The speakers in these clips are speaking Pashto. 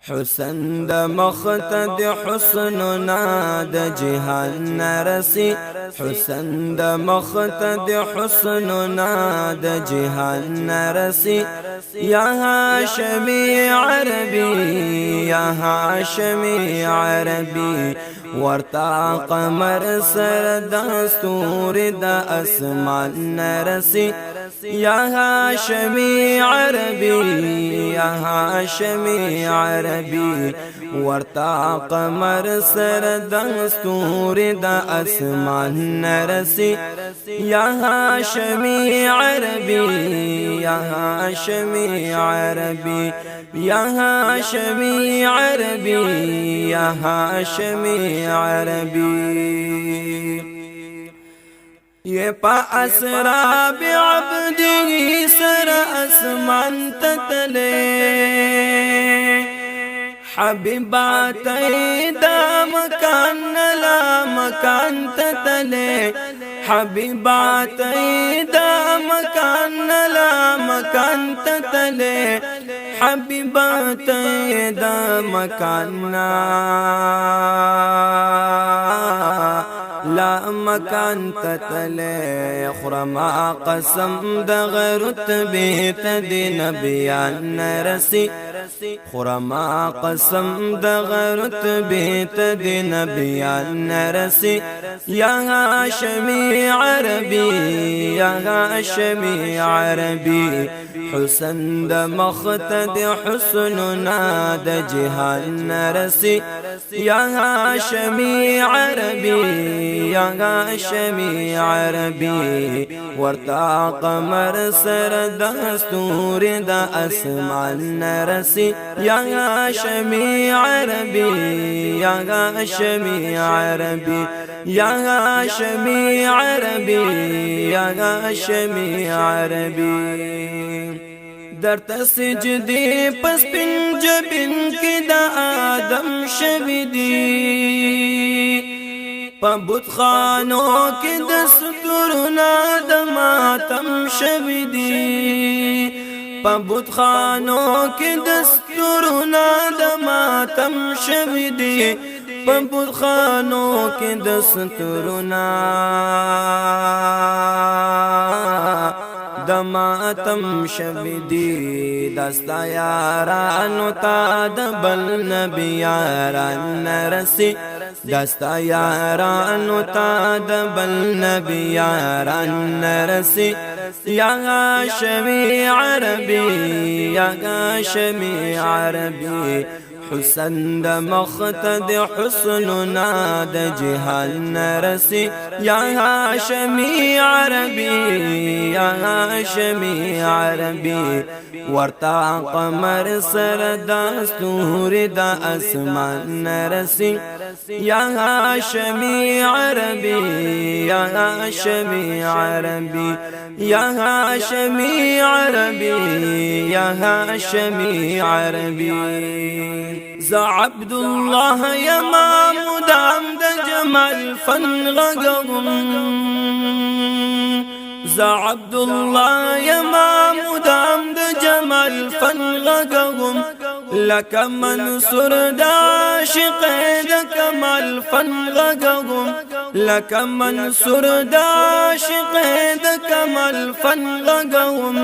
حسن د مختد حسننا د جهان رسی حسن د مختد حسننا د جهان رسی یا هاشمی عربی یا هاشمی عربی ورتا قمر سر دستور د اسمان رسی یا هاشمی عربی یا هاشمی عربی ورتا قمر سر دستور د اسمان رسی یا هاشمی عربی یا هاشمی عربی یا هاشمی عربی یا هاشمی عربی یہ پا اسراب عبدی سر اسمان تتلے حبیبات دا مکان لا مکان تتلے حبیبات دا مکان لا مکان تتلے حبیبات دا مکان لا مکان تتلے خرما قسم د غیرت بیت دی نبیان رسی خرما قسم د غیرت بیت دی نبیان رسی یا هاشمی عربی یا هاشمی عربی حسن د مختد حسننا د جهان رسی یا هاشمی عربی یا هاشمی عربی ورتا قمر سر دستور د اسمان رسی یا هاشمی عربی یا هاشمی عربی یا هاشمی عربی یا هاشمی عربی در تسجدی پس پن جبن کی دا آدم شویدی پا بتخانو کی دستورنا دا ماتم شویدی پا بتخانو کی دستورنا دا ماتم شویدی پا بتخانو کی دستورنا دماتم شویدی دستا یارانو تا دبل نبی یاران رسی دستا یارانو تا دبل نبی یاران رسی یا هاشمی عربی یا هاشمی عربی حسن د مختد حسننا د جهان رسی یا هاشمی عربی یا هاشمی عربی ورتا قمر سر دستور د اسمان رسی یا هاشمی عربی یا هاشمی عربی یا هاشمی عربی یا هاشمی عربی ز عبد الله یما مدام د جمال فن غغم ز عبد الله یما مدام د جمال فن غغم لك منصور د عاشق د کمال فن غغم لك منصور د عاشق د کمال فن غغم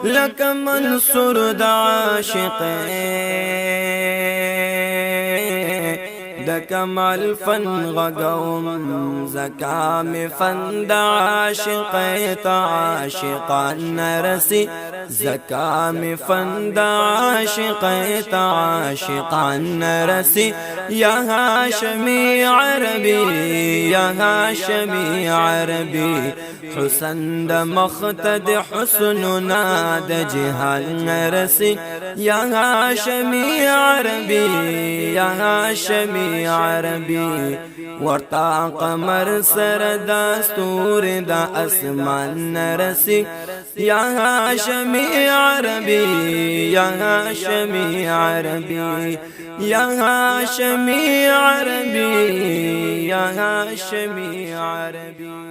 لك منصور د عاشق د کمال فن غغوم زکام فن د عاشق تا عاشقان رسی زکام فن د عاشق تا عاشقان رسی یا هاشمی عربی یا هاشمی عربی حسن د مختد حسننا د جهان رسی یا هاشمی عربی یا هاشمی عربی ورتا قمر سر دستور د اسمان رسی یا هاشمی عربی یا هاشمی عربی یا هاشمی عربی یا هاشمی عربی